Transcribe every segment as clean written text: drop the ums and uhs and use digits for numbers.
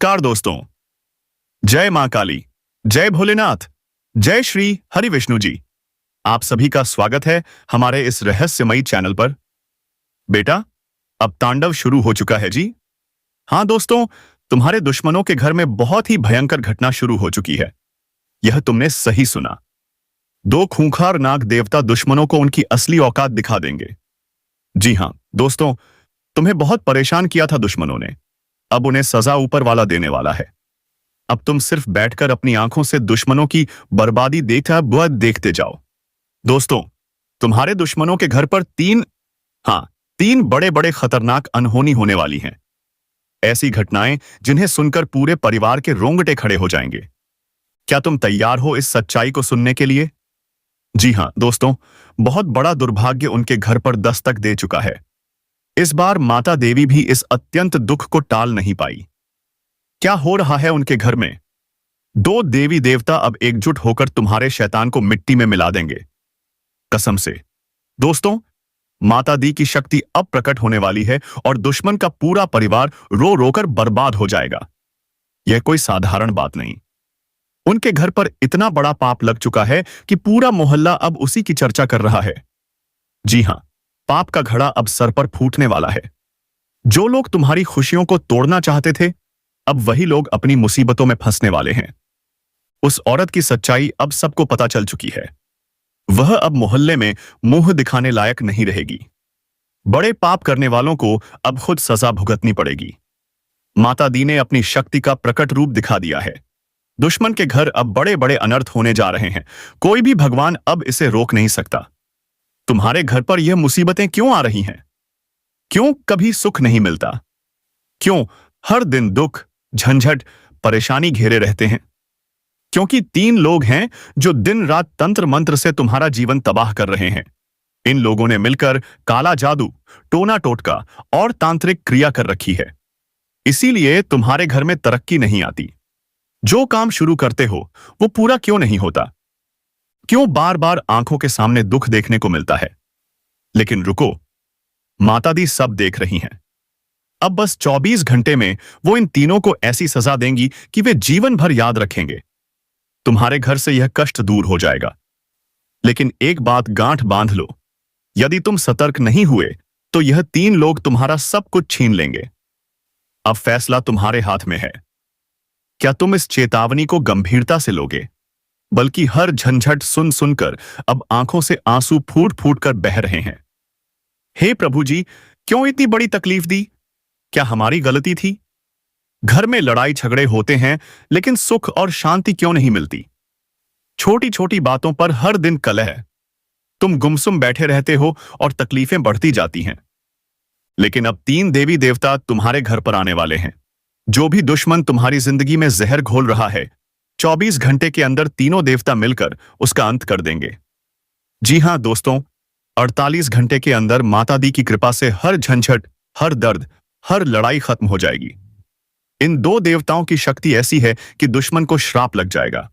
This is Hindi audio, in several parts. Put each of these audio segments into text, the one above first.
नमस्कार दोस्तों। जय मां काली, जय भोलेनाथ, जय श्री हरि विष्णु जी। आप सभी का स्वागत है हमारे इस रहस्यमयी चैनल पर। बेटा, अब तांडव शुरू हो चुका है जी। हाँ दोस्तों, तुम्हारे दुश्मनों के घर में बहुत ही भयंकर घटना शुरू हो चुकी है। यह तुमने सही सुना। दो खूंखार नाग देवता दुश्मनों को उनकी असली औकात दिखा देंगे। जी हाँ दोस्तों, तुम्हें बहुत परेशान किया था दुश्मनों ने। अब उन्हें सजा ऊपर वाला देने वाला है। अब तुम सिर्फ बैठकर अपनी आंखों से दुश्मनों की बर्बादी देखते जाओ। दोस्तों, तुम्हारे दुश्मनों के घर पर तीन बड़े बड़े खतरनाक अनहोनी होने वाली हैं। ऐसी घटनाएं जिन्हें सुनकर पूरे परिवार के रोंगटे खड़े हो जाएंगे। क्या तुम तैयार हो इस सच्चाई को सुनने के लिए? जी हाँ दोस्तों, बहुत बड़ा दुर्भाग्य उनके घर पर दस्तक दे चुका है। इस बार माता देवी भी इस अत्यंत दुख को टाल नहीं पाई। क्या हो रहा है उनके घर में? दो देवी देवता अब एकजुट होकर तुम्हारे शैतान को मिट्टी में मिला देंगे, कसम से। दोस्तों, माता दी की शक्ति अब प्रकट होने वाली है और दुश्मन का पूरा परिवार रो रोकर बर्बाद हो जाएगा। यह कोई साधारण बात नहीं। उनके घर पर इतना बड़ा पाप लग चुका है कि पूरा मोहल्ला अब उसी की चर्चा कर रहा है। जी हां, पाप का घड़ा अब सर पर फूटने वाला है। जो लोग तुम्हारी खुशियों को तोड़ना चाहते थे, अब वही लोग अपनी मुसीबतों में फंसने वाले हैं। उस औरत की सच्चाई अब सबको पता चल चुकी है। वह अब मोहल्ले में मुंह दिखाने लायक नहीं रहेगी। बड़े पाप करने वालों को अब खुद सजा भुगतनी पड़ेगी। माता दी ने अपनी शक्ति का प्रकट रूप दिखा दिया है। दुश्मन के घर अब बड़े बड़े अनर्थ होने जा रहे हैं। कोई भी भगवान अब इसे रोक नहीं सकता। तुम्हारे घर पर यह मुसीबतें क्यों आ रही हैं? क्यों कभी सुख नहीं मिलता? क्यों हर दिन दुख, झंझट, परेशानी घेरे रहते हैं? क्योंकि तीन लोग हैं जो दिन रात तंत्र मंत्र से तुम्हारा जीवन तबाह कर रहे हैं। इन लोगों ने मिलकर काला जादू, टोना टोटका और तांत्रिक क्रिया कर रखी है। इसीलिए तुम्हारे घर में तरक्की नहीं आती। जो काम शुरू करते हो वो पूरा क्यों नहीं होता? क्यों बार बार आंखों के सामने दुख देखने को मिलता है? लेकिन रुको, माता दी सब देख रही हैं। अब बस 24 घंटे में वो इन तीनों को ऐसी सजा देंगी कि वे जीवन भर याद रखेंगे। तुम्हारे घर से यह कष्ट दूर हो जाएगा। लेकिन एक बात गांठ बांध लो, यदि तुम सतर्क नहीं हुए तो यह तीन लोग तुम्हारा सब कुछ छीन लेंगे। अब फैसला तुम्हारे हाथ में है। क्या तुम इस चेतावनी को गंभीरता से लोगे, बल्कि हर झंझट सुन सुनकर अब आंखों से आंसू फूट फूट कर बह रहे हैं? हे प्रभु जी, क्यों इतनी बड़ी तकलीफ दी? क्या हमारी गलती थी? घर में लड़ाई झगड़े होते हैं, लेकिन सुख और शांति क्यों नहीं मिलती? छोटी छोटी बातों पर हर दिन कलह। तुम गुमसुम बैठे रहते हो और तकलीफें बढ़ती जाती हैं। लेकिन अब तीन देवी देवता तुम्हारे घर पर आने वाले हैं। जो भी दुश्मन तुम्हारी जिंदगी में जहर घोल रहा है, 24 घंटे के अंदर तीनों देवता मिलकर उसका अंत कर देंगे। जी हां दोस्तों, 48 घंटे के अंदर माता दी की कृपा से हर झंझट, हर दर्द, हर लड़ाई खत्म हो जाएगी। इन दो देवताओं की शक्ति ऐसी है कि दुश्मन को श्राप लग जाएगा।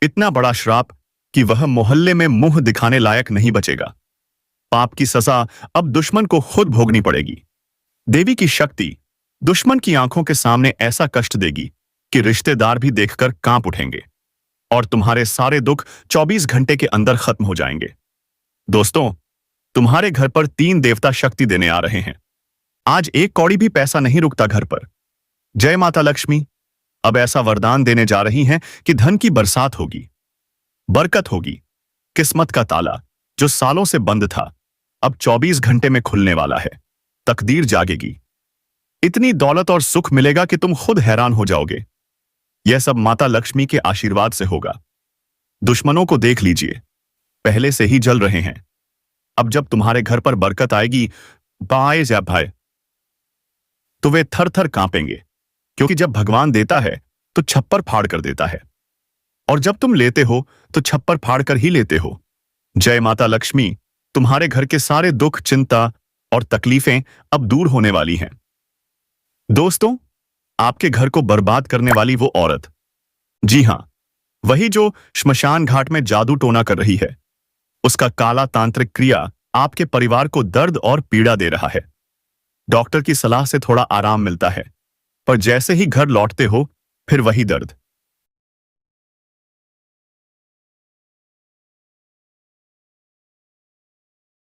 इतना बड़ा श्राप कि वह मोहल्ले में मुंह दिखाने लायक नहीं बचेगा। पाप की सजा अब दुश्मन को खुद भोगनी पड़ेगी। देवी की शक्ति दुश्मन की आंखों के सामने ऐसा कष्ट देगी कि रिश्तेदार भी देखकर कांप उठेंगे और तुम्हारे सारे दुख 24 घंटे के अंदर खत्म हो जाएंगे। दोस्तों, तुम्हारे घर पर तीन देवता शक्ति देने आ रहे हैं। आज एक कौड़ी भी पैसा नहीं रुकता घर पर। जय माता लक्ष्मी अब ऐसा वरदान देने जा रही हैं कि धन की बरसात होगी, बरकत होगी। किस्मत का ताला जो सालों से बंद था, अब 24 घंटे में खुलने वाला है। तकदीर जागेगी। इतनी दौलत और सुख मिलेगा कि तुम खुद हैरान हो जाओगे। यह सब माता लक्ष्मी के आशीर्वाद से होगा। दुश्मनों को देख लीजिए, पहले से ही जल रहे हैं। अब जब तुम्हारे घर पर बरकत आएगी भाई, तो वे थर थर कांपेंगे, क्योंकि जब भगवान देता है तो छप्पर फाड़ कर देता है, और जब तुम लेते हो तो छप्पर फाड़ कर ही लेते हो। जय माता लक्ष्मी, तुम्हारे घर के सारे दुख, चिंता और तकलीफें अब दूर होने वाली हैं। दोस्तों, आपके घर को बर्बाद करने वाली वो औरत, जी हां, वही जो श्मशान घाट में जादू टोना कर रही है, उसका काला तांत्रिक क्रिया आपके परिवार को दर्द और पीड़ा दे रहा है। डॉक्टर की सलाह से थोड़ा आराम मिलता है, पर जैसे ही घर लौटते हो फिर वही दर्द।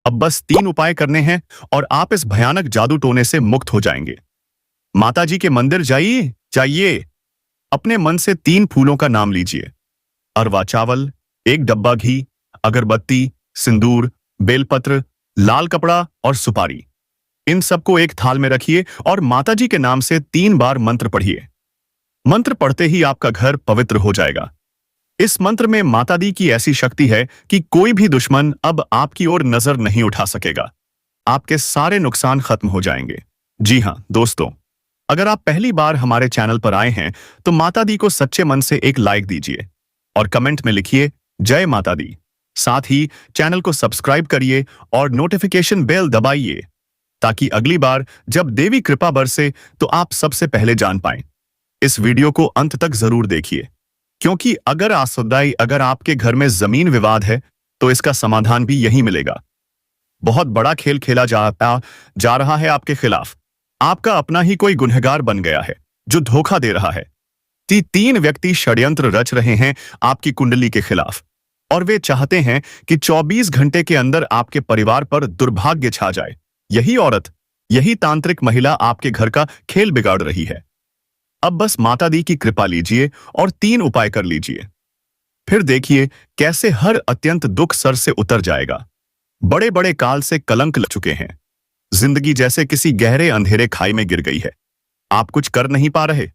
अब बस 3 उपाय करने हैं और आप इस भयानक जादू टोने से मुक्त हो जाएंगे। माता जी के मंदिर जाइए जाइए। अपने मन से 3 फूलों का नाम लीजिए। अरवा चावल, 1 डब्बा घी, अगरबत्ती, सिंदूर, बेलपत्र, लाल कपड़ा और सुपारी। इन सबको एक थाल में रखिए और माता जी के नाम से 3 बार मंत्र पढ़िए। मंत्र पढ़ते ही आपका घर पवित्र हो जाएगा। इस मंत्र में माता दी की ऐसी शक्ति है कि कोई भी दुश्मन अब आपकी ओर नजर नहीं उठा सकेगा। आपके सारे नुकसान खत्म हो जाएंगे। जी हां दोस्तों, अगर आप पहली बार हमारे चैनल पर आए हैं तो माता दी को सच्चे मन से एक लाइक दीजिए और कमेंट में लिखिए जय माता दी। साथ ही चैनल को सब्सक्राइब करिए और नोटिफिकेशन बेल दबाइए ताकि अगली बार जब देवी कृपा बरसे तो आप सबसे पहले जान पाएं। इस वीडियो को अंत तक जरूर देखिए, क्योंकि अगर आपके घर में जमीन विवाद है तो इसका समाधान भी यहीं मिलेगा। बहुत बड़ा खेल खेला जा रहा है आपके खिलाफ। आपका अपना ही कोई गुनहगार बन गया है जो धोखा दे रहा है। 3 व्यक्ति षड्यंत्र रच रहे हैं आपकी कुंडली के खिलाफ और वे चाहते हैं कि 24 घंटे के अंदर आपके परिवार पर दुर्भाग्य छा जाए। यही औरत, यही तांत्रिक महिला आपके घर का खेल बिगाड़ रही है। अब बस माता दी की कृपा लीजिए और 3 उपाय कर लीजिए। फिर देखिए कैसे हर अत्यंत दुख सर से उतर जाएगा। बड़े बड़े काल से कलंक लग चुके हैं। जिंदगी जैसे किसी गहरे अंधेरे खाई में गिर गई है। आप कुछ कर नहीं पा रहे,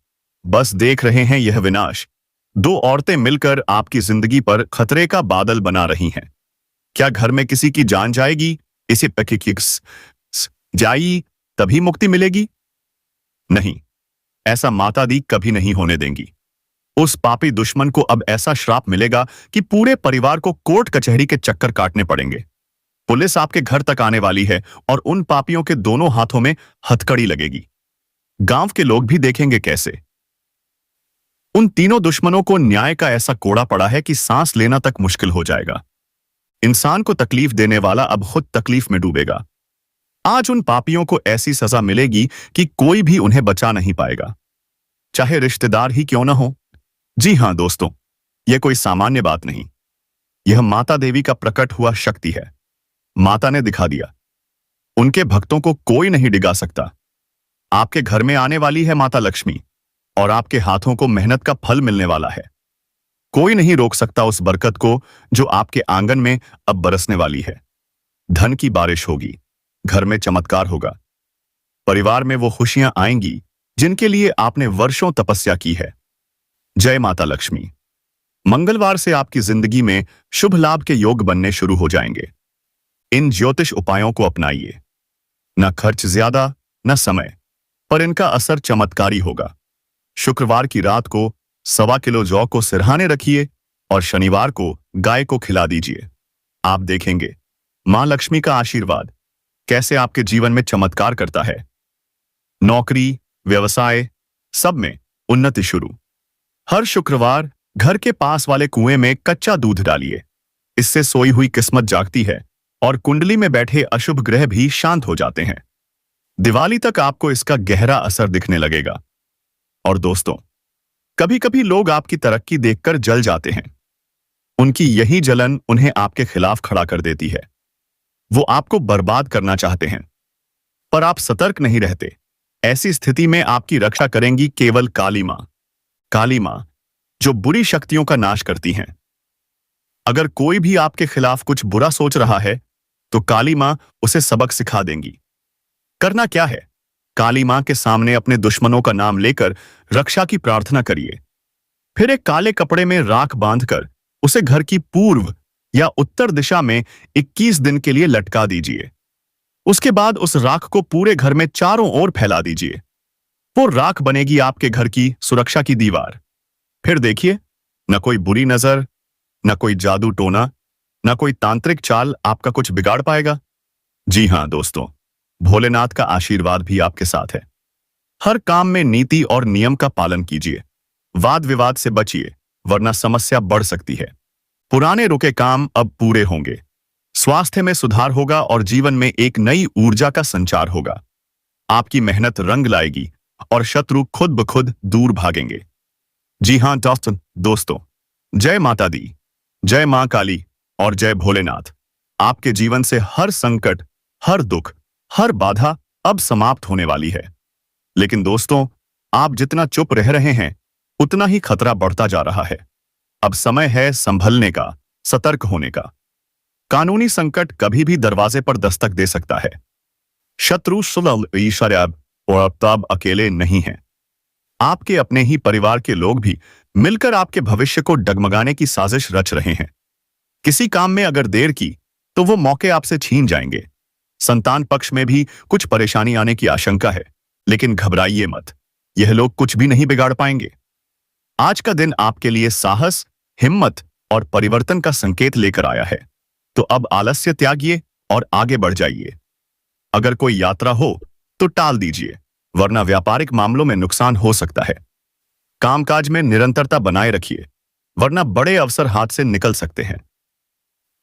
बस देख रहे हैं यह विनाश। 2 औरतें मिलकर आपकी जिंदगी पर खतरे का बादल बना रही हैं। क्या घर में किसी की जान जाएगी? इसे पकिक्स जाई तभी मुक्ति मिलेगी? नहीं, ऐसा माता दी कभी नहीं होने देंगी। उस पापी दुश्मन को अब ऐसा श्राप मिलेगा कि पूरे परिवार को कोर्ट कचहरी के चक्कर काटने पड़ेंगे। पुलिस आपके घर तक आने वाली है और उन पापियों के दोनों हाथों में हथकड़ी लगेगी। गांव के लोग भी देखेंगे कैसे उन तीनों दुश्मनों को न्याय का ऐसा कोड़ा पड़ा है कि सांस लेना तक मुश्किल हो जाएगा। इंसान को तकलीफ देने वाला अब खुद तकलीफ में डूबेगा। आज उन पापियों को ऐसी सजा मिलेगी कि कोई भी उन्हें बचा नहीं पाएगा, चाहे रिश्तेदार ही क्यों न हो। जी हां दोस्तों, यह कोई सामान्य बात नहीं, यह माता देवी का प्रकट हुआ शक्ति है। माता ने दिखा दिया, उनके भक्तों को कोई नहीं डिगा सकता। आपके घर में आने वाली है माता लक्ष्मी और आपके हाथों को मेहनत का फल मिलने वाला है। कोई नहीं रोक सकता उस बरकत को जो आपके आंगन में अब बरसने वाली है। धन की बारिश होगी, घर में चमत्कार होगा, परिवार में वो खुशियां आएंगी जिनके लिए आपने वर्षों तपस्या की है। जय माता लक्ष्मी। मंगलवार से आपकी जिंदगी में शुभ लाभ के योग बनने शुरू हो जाएंगे। इन ज्योतिष उपायों को अपनाइए। न खर्च ज्यादा, न समय, पर इनका असर चमत्कारी होगा। शुक्रवार की रात को 1.25 किलो जौ को सिरहाने रखिए और शनिवार को गाय को खिला दीजिए। आप देखेंगे मां लक्ष्मी का आशीर्वाद कैसे आपके जीवन में चमत्कार करता है। नौकरी, व्यवसाय, सब में उन्नति शुरू। हर शुक्रवार घर के पास वाले कुएं में कच्चा दूध डालिए। इससे सोई हुई किस्मत जागती है और कुंडली में बैठे अशुभ ग्रह भी शांत हो जाते हैं। दिवाली तक आपको इसका गहरा असर दिखने लगेगा। और दोस्तों, कभी कभी लोग आपकी तरक्की देखकर जल जाते हैं। उनकी यही जलन उन्हें आपके खिलाफ खड़ा कर देती है। वो आपको बर्बाद करना चाहते हैं, पर आप सतर्क नहीं रहते। ऐसी स्थिति में आपकी रक्षा करेंगी केवल काली मां। काली मां जो बुरी शक्तियों का नाश करती हैं। अगर कोई भी आपके खिलाफ कुछ बुरा सोच रहा है तो काली मां उसे सबक सिखा देंगी। करना क्या है? काली मां के सामने अपने दुश्मनों का नाम लेकर रक्षा की प्रार्थना करिए। फिर एक काले कपड़े में राख बांधकर उसे घर की पूर्व या उत्तर दिशा में 21 दिन के लिए लटका दीजिए। उसके बाद उस राख को पूरे घर में चारों ओर फैला दीजिए। वो राख बनेगी आपके घर की सुरक्षा की दीवार। फिर देखिए, न कोई बुरी नजर, न कोई जादू टोना, न कोई तांत्रिक चाल आपका कुछ बिगाड़ पाएगा। जी हां दोस्तों, भोलेनाथ का आशीर्वाद भी आपके साथ है। हर काम में नीति और नियम का पालन कीजिए। वाद विवाद से बचिए, वरना समस्या बढ़ सकती है। पुराने रुके काम अब पूरे होंगे। स्वास्थ्य में सुधार होगा और जीवन में एक नई ऊर्जा का संचार होगा। आपकी मेहनत रंग लाएगी और शत्रु खुद ब खुद दूर भागेंगे। जी हाँ दोस्तों, जय माता दी, जय मां काली और जय भोलेनाथ। आपके जीवन से हर संकट, हर दुख, हर बाधा अब समाप्त होने वाली है। लेकिन दोस्तों, आप जितना चुप रह रहे हैं, उतना ही खतरा बढ़ता जा रहा है। अब समय है संभलने का, सतर्क होने का। कानूनी संकट कभी भी दरवाजे पर दस्तक दे सकता है। शत्रु ईश्वर और अब अकेले नहीं हैं। आपके अपने ही परिवार के लोग भी मिलकर आपके भविष्य को डगमगाने की साजिश रच रहे हैं। किसी काम में अगर देर की तो वो मौके आपसे छीन जाएंगे। संतान पक्ष में भी कुछ परेशानी आने की आशंका है, लेकिन घबराइए मत, यह लोग कुछ भी नहीं बिगाड़ पाएंगे। आज का दिन आपके लिए साहस, हिम्मत और परिवर्तन का संकेत लेकर आया है। तो अब आलस्य त्यागिए और आगे बढ़ जाइए। अगर कोई यात्रा हो तो टाल दीजिए, वरना व्यापारिक मामलों में नुकसान हो सकता है। कामकाज में निरंतरता बनाए रखिए, वरना बड़े अवसर हाथ से निकल सकते हैं।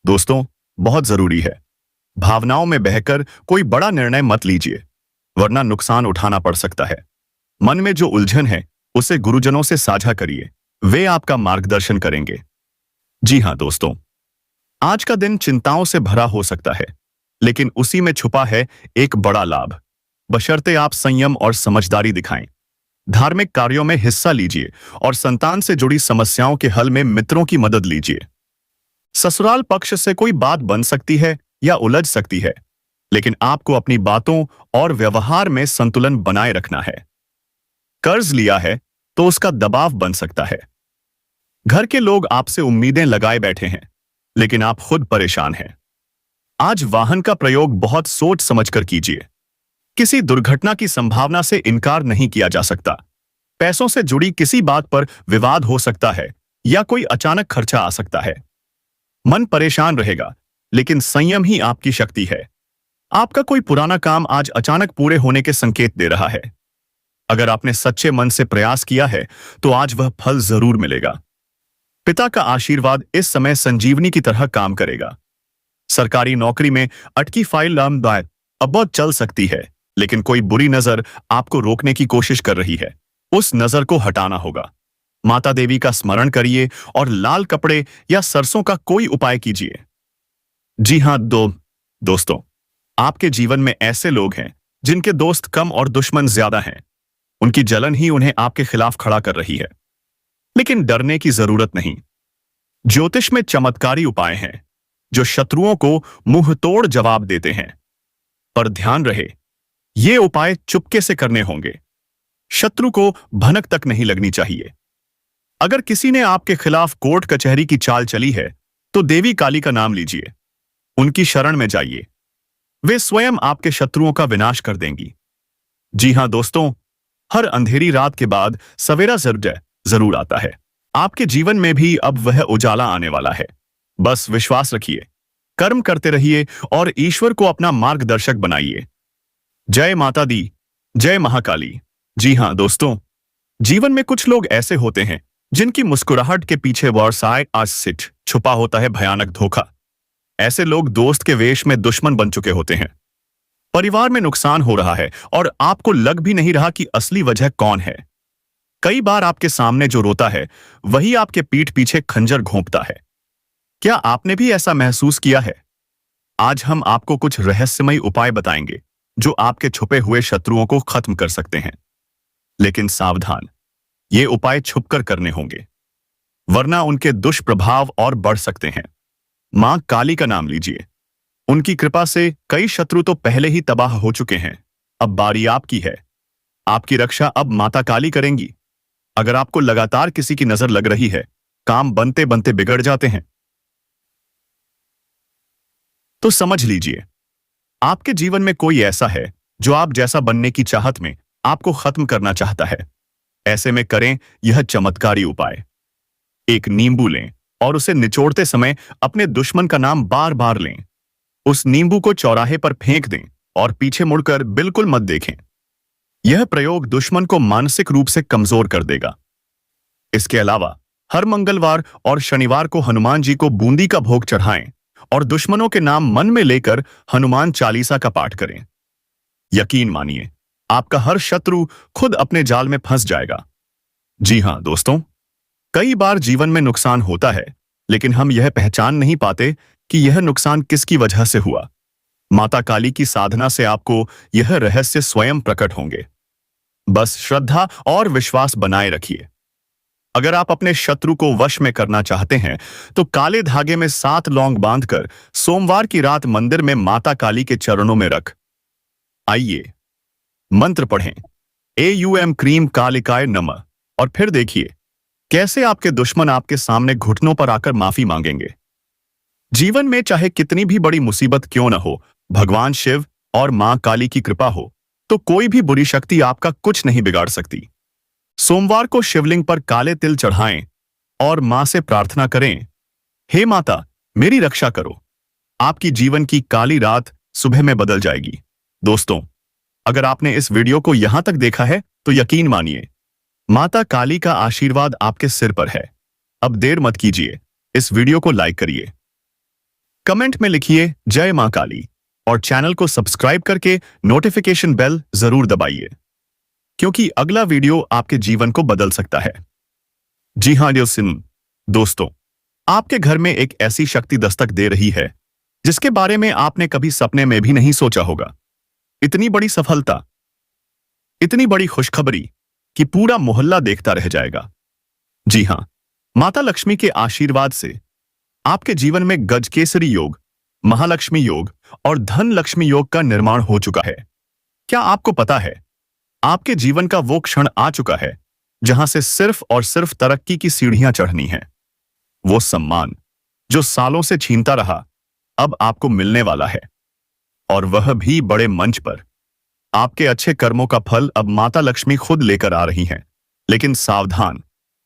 दोस्तों, बहुत जरूरी है, भावनाओं में बहकर कोई बड़ा निर्णय मत लीजिए, वरना नुकसान उठाना पड़ सकता है। मन में जो उलझन है उसे गुरुजनों से साझा करिए, वे आपका मार्गदर्शन करेंगे। जी हाँ दोस्तों, आज का दिन चिंताओं से भरा हो सकता है, लेकिन उसी में छुपा है एक बड़ा लाभ, बशर्ते आप संयम और समझदारी दिखाएं। धार्मिक कार्यों में हिस्सा लीजिए और संतान से जुड़ी समस्याओं के हल में मित्रों की मदद लीजिए। ससुराल पक्ष से कोई बात बन सकती है या उलझ सकती है, लेकिन आपको अपनी बातों और व्यवहार में संतुलन बनाए रखना है। कर्ज लिया है तो उसका दबाव बन सकता है। घर के लोग आपसे उम्मीदें लगाए बैठे हैं, लेकिन आप खुद परेशान हैं। आज वाहन का प्रयोग बहुत सोच समझकर कीजिए। किसी दुर्घटना की संभावना से इनकार नहीं किया जा सकता। पैसों से जुड़ी किसी बात पर विवाद हो सकता है या कोई अचानक खर्चा आ सकता है। मन परेशान रहेगा, लेकिन संयम ही आपकी शक्ति है। आपका कोई पुराना काम आज अचानक पूरे होने के संकेत दे रहा है। अगर आपने सच्चे मन से प्रयास किया है तो आज वह फल जरूर मिलेगा। पिता का आशीर्वाद इस समय संजीवनी की तरह काम करेगा। सरकारी नौकरी में अटकी फाइल अब बहुत चल सकती है, लेकिन कोई बुरी नजर आपको रोकने की कोशिश कर रही है। उस नजर को हटाना होगा। माता देवी का स्मरण करिए और लाल कपड़े या सरसों का कोई उपाय कीजिए। जी हाँ दोस्तों, आपके जीवन में ऐसे लोग हैं जिनके दोस्त कम और दुश्मन ज्यादा हैं। उनकी जलन ही उन्हें आपके खिलाफ खड़ा कर रही है, लेकिन डरने की जरूरत नहीं। ज्योतिष में चमत्कारी उपाय हैं जो शत्रुओं को मुंह तोड़ जवाब देते हैं। पर ध्यान रहे, ये उपाय चुपके से करने होंगे। शत्रु को भनक तक नहीं लगनी चाहिए। अगर किसी ने आपके खिलाफ कोर्ट कचहरी की चाल चली है तो देवी काली का नाम लीजिए, उनकी शरण में जाइए। वे स्वयं आपके शत्रुओं का विनाश कर देंगी। जी हां दोस्तों, हर अंधेरी रात के बाद सवेरा जरूर आता है। आपके जीवन में भी अब वह उजाला आने वाला है। बस विश्वास रखिए, कर्म करते रहिए और ईश्वर को अपना मार्गदर्शक बनाइए। जय माता दी, जय महाकाली। जी हां दोस्तों, जीवन में कुछ लोग ऐसे होते हैं जिनकी मुस्कुराहट के पीछे व्यवसाय आज सिट छुपा होता है भयानक धोखा। ऐसे लोग दोस्त के वेश में दुश्मन बन चुके होते हैं। परिवार में नुकसान हो रहा है और आपको लग भी नहीं रहा कि असली वजह कौन है। कई बार आपके सामने जो रोता है वही आपके पीठ पीछे खंजर घोंपता है। क्या आपने भी ऐसा महसूस किया है? आज हम आपको कुछ रहस्यमयी उपाय बताएंगे जो आपके छुपे हुए शत्रुओं को खत्म कर सकते हैं। लेकिन सावधान, ये उपाय छुपकर करने होंगे, वरना उनके दुष्प्रभाव और बढ़ सकते हैं। मां काली का नाम लीजिए। उनकी कृपा से कई शत्रु तो पहले ही तबाह हो चुके हैं। अब बारी आपकी है। आपकी रक्षा अब माता काली करेंगी। अगर आपको लगातार किसी की नजर लग रही है, काम बनते बनते बिगड़ जाते हैं, तो समझ लीजिए आपके जीवन में कोई ऐसा है जो आप जैसा बनने की चाहत में आपको खत्म करना चाहता है। ऐसे में करें यह चमत्कारी उपाय। एक नींबू लें और उसे निचोड़ते समय अपने दुश्मन का नाम बार बार लें। उस नींबू को चौराहे पर फेंक दें और पीछे मुड़कर बिल्कुल मत देखें। यह प्रयोग दुश्मन को मानसिक रूप से कमजोर कर देगा। इसके अलावा हर मंगलवार और शनिवार को हनुमान जी को बूंदी का भोग चढ़ाएं और दुश्मनों के नाम मन में लेकर हनुमान चालीसा का पाठ करें। यकीन मानिए, आपका हर शत्रु खुद अपने जाल में फंस जाएगा। जी हाँ दोस्तों, कई बार जीवन में नुकसान होता है, लेकिन हम यह पहचान नहीं पाते कि यह नुकसान किसकी वजह से हुआ। माता काली की साधना से आपको यह रहस्य स्वयं प्रकट होंगे। बस श्रद्धा और विश्वास बनाए रखिए। अगर आप अपने शत्रु को वश में करना चाहते हैं, तो काले धागे में 7 लौंग बांधकर सोमवार की रात मंदिर में माता काली के चरणों में रख आइए मंत्र पढ़ें, AUM क्रीम कालिकाय नमः, और फिर देखिए कैसे आपके दुश्मन आपके सामने घुटनों पर आकर माफी मांगेंगे। जीवन में चाहे कितनी भी बड़ी मुसीबत क्यों न हो, भगवान शिव और मां काली की कृपा हो तो कोई भी बुरी शक्ति आपका कुछ नहीं बिगाड़ सकती। सोमवार को शिवलिंग पर काले तिल चढ़ाएं और मां से प्रार्थना करें, हे माता मेरी रक्षा करो। आपकी जीवन की काली रात सुबह में बदल जाएगी। दोस्तों, अगर आपने इस वीडियो को यहां तक देखा है तो यकीन मानिए माता काली का आशीर्वाद आपके सिर पर है। अब देर मत कीजिए, इस वीडियो को लाइक करिए, कमेंट में लिखिए जय मां काली और चैनल को सब्सक्राइब करके नोटिफिकेशन बेल जरूर दबाइए, क्योंकि अगला वीडियो आपके जीवन को बदल सकता है। जी हाँ दोस्तों, आपके घर में एक ऐसी शक्ति दस्तक दे रही है जिसके बारे में आपने कभी सपने में भी नहीं सोचा होगा। इतनी बड़ी सफलता, इतनी बड़ी खुशखबरी कि पूरा मोहल्ला देखता रह जाएगा। जी हाँ, माता लक्ष्मी के आशीर्वाद से आपके जीवन में गजकेसरी योग, महालक्ष्मी योग और धन लक्ष्मी योग का निर्माण हो चुका है। क्या आपको पता है, आपके जीवन का वो क्षण आ चुका है जहां से सिर्फ और सिर्फ तरक्की की सीढ़ियां चढ़नी है। वो सम्मान जो सालों से छीनता रहा अब आपको मिलने वाला है, और वह भी बड़े मंच पर। आपके अच्छे कर्मों का फल अब माता लक्ष्मी खुद लेकर आ रही हैं। लेकिन सावधान,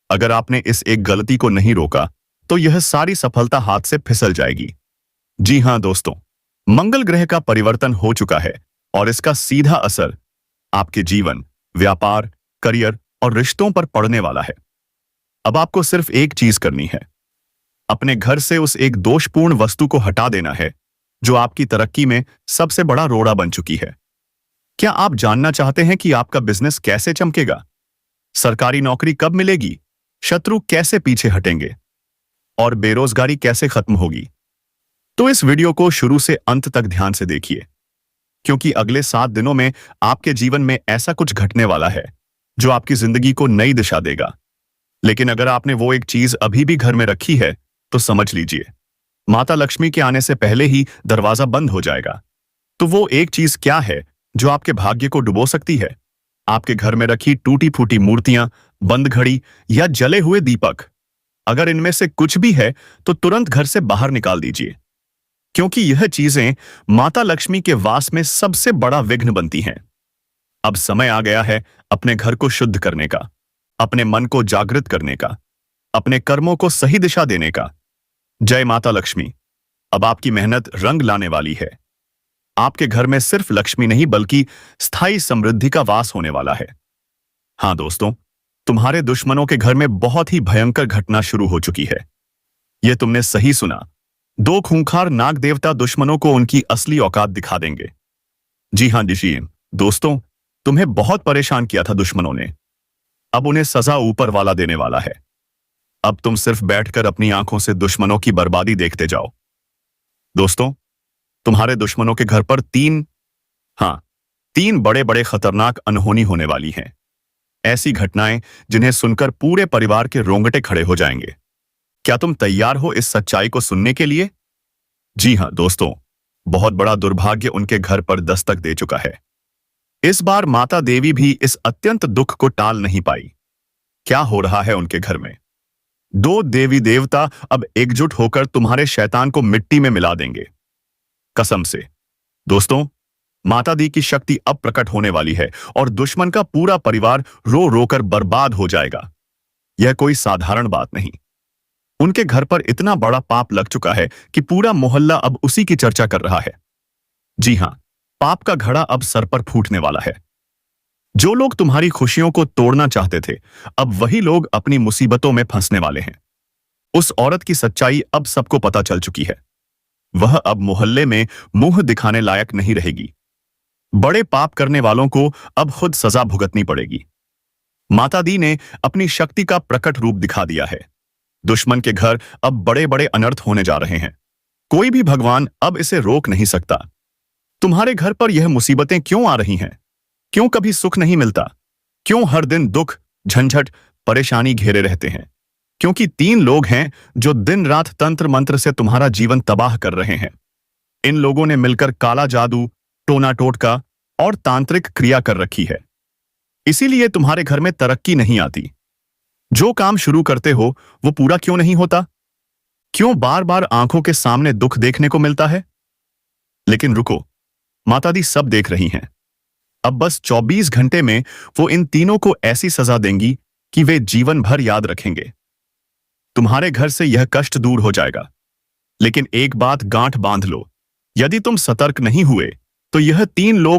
अगर आपने इस एक गलती को नहीं रोका तो यह सारी सफलता हाथ से फिसल जाएगी। जी हाँ दोस्तों, मंगल ग्रह का परिवर्तन हो चुका है और इसका सीधा असर आपके जीवन, व्यापार, करियर और रिश्तों पर पड़ने वाला है। अब आपको सिर्फ एक चीज करनी है, अपने घर से उस एक दोषपूर्ण वस्तु को हटा देना है जो आपकी तरक्की में सबसे बड़ा रोड़ा बन चुकी है। क्या आप जानना चाहते हैं कि आपका बिजनेस कैसे चमकेगा, सरकारी नौकरी कब मिलेगी, शत्रु कैसे पीछे हटेंगे और बेरोजगारी कैसे खत्म होगी? तो इस वीडियो को शुरू से अंत तक ध्यान से देखिए, क्योंकि अगले 7 दिनों में आपके जीवन में ऐसा कुछ घटने वाला है जो आपकी जिंदगी को नई दिशा देगा। लेकिन अगर आपने वो एक चीज अभी भी घर में रखी है तो समझ लीजिए माता लक्ष्मी के आने से पहले ही दरवाजा बंद हो जाएगा। तो वो एक चीज क्या है जो आपके भाग्य को डुबो सकती है? आपके घर में रखी टूटी फूटी मूर्तियां, बंद घड़ी या जले हुए दीपक। अगर इनमें से कुछ भी है तो तुरंत घर से बाहर निकाल दीजिए, क्योंकि यह चीजें माता लक्ष्मी के वास में सबसे बड़ा विघ्न बनती हैं। अब समय आ गया है अपने घर को शुद्ध करने का, अपने मन को जागृत करने का, अपने कर्मों को सही दिशा देने का। जय माता लक्ष्मी। अब आपकी मेहनत रंग लाने वाली है। आपके घर में सिर्फ लक्ष्मी नहीं बल्कि स्थायी समृद्धि का वास होने वाला है। हाँ दोस्तों, तुम्हारे दुश्मनों के घर में बहुत ही भयंकर घटना शुरू हो चुकी है। यह तुमने सही सुना, 2 खूंखार नाग देवता दुश्मनों को उनकी असली औकात दिखा देंगे। जी हाँ दोस्तों, तुम्हें बहुत परेशान किया था दुश्मनों ने। अब उन्हें सजा ऊपर वाला देने वाला है। अब तुम सिर्फ बैठकर अपनी आंखों से दुश्मनों की बर्बादी देखते जाओ। दोस्तों, तुम्हारे दुश्मनों के घर पर 3 बड़े बड़े खतरनाक अनहोनी होने वाली हैं। ऐसी घटनाएं जिन्हें सुनकर पूरे परिवार के रोंगटे खड़े हो जाएंगे। क्या तुम तैयार हो इस सच्चाई को सुनने के लिए? जी हाँ दोस्तों, बहुत बड़ा दुर्भाग्य उनके घर पर दस्तक दे चुका है। इस बार माता देवी भी इस अत्यंत दुख को टाल नहीं पाई। क्या हो रहा है उनके घर में? 2 देवी देवता अब एकजुट होकर तुम्हारे शैतान को मिट्टी में मिला देंगे, कसम से। दोस्तों, माता दी की शक्ति अब प्रकट होने वाली है और दुश्मन का पूरा परिवार रो रोकर बर्बाद हो जाएगा। यह कोई साधारण बात नहीं। उनके घर पर इतना बड़ा पाप लग चुका है कि पूरा मोहल्ला अब उसी की चर्चा कर रहा है। जी हां, पाप का घड़ा अब सर पर फूटने वाला है। जो लोग तुम्हारी खुशियों को तोड़ना चाहते थे, अब वही लोग अपनी मुसीबतों में फंसने वाले हैं। उस औरत की सच्चाई अब सबको पता चल चुकी है। वह अब मोहल्ले में मुंह दिखाने लायक नहीं रहेगी। बड़े पाप करने वालों को अब खुद सजा भुगतनी पड़ेगी। माता दी ने अपनी शक्ति का प्रकट रूप दिखा दिया है। दुश्मन के घर अब बड़े बड़े अनर्थ होने जा रहे हैं। कोई भी भगवान अब इसे रोक नहीं सकता। तुम्हारे घर पर यह मुसीबतें क्यों आ रही हैं? क्यों कभी सुख नहीं मिलता? क्यों हर दिन दुख, झंझट, परेशानी घेरे रहते हैं? क्योंकि 3 लोग हैं जो दिन रात तंत्र मंत्र से तुम्हारा जीवन तबाह कर रहे हैं। इन लोगों ने मिलकर काला जादू, टोना टोटका और तांत्रिक क्रिया कर रखी है। इसीलिए तुम्हारे घर में तरक्की नहीं आती। जो काम शुरू करते हो वो पूरा क्यों नहीं होता? क्यों बार बार आंखों के सामने दुख देखने को मिलता है? लेकिन रुको, माता दी सब देख रही हैं। अब बस 24 घंटे में वो इन तीनों को ऐसी सजा देंगी कि वे जीवन भर याद रखेंगे। तुम्हारे घर से यह कष्ट दूर हो जाएगा। लेकिन एक बात गांठ बांध लो, यदि तुम सतर्क नहीं हुए तो यह 3 लोग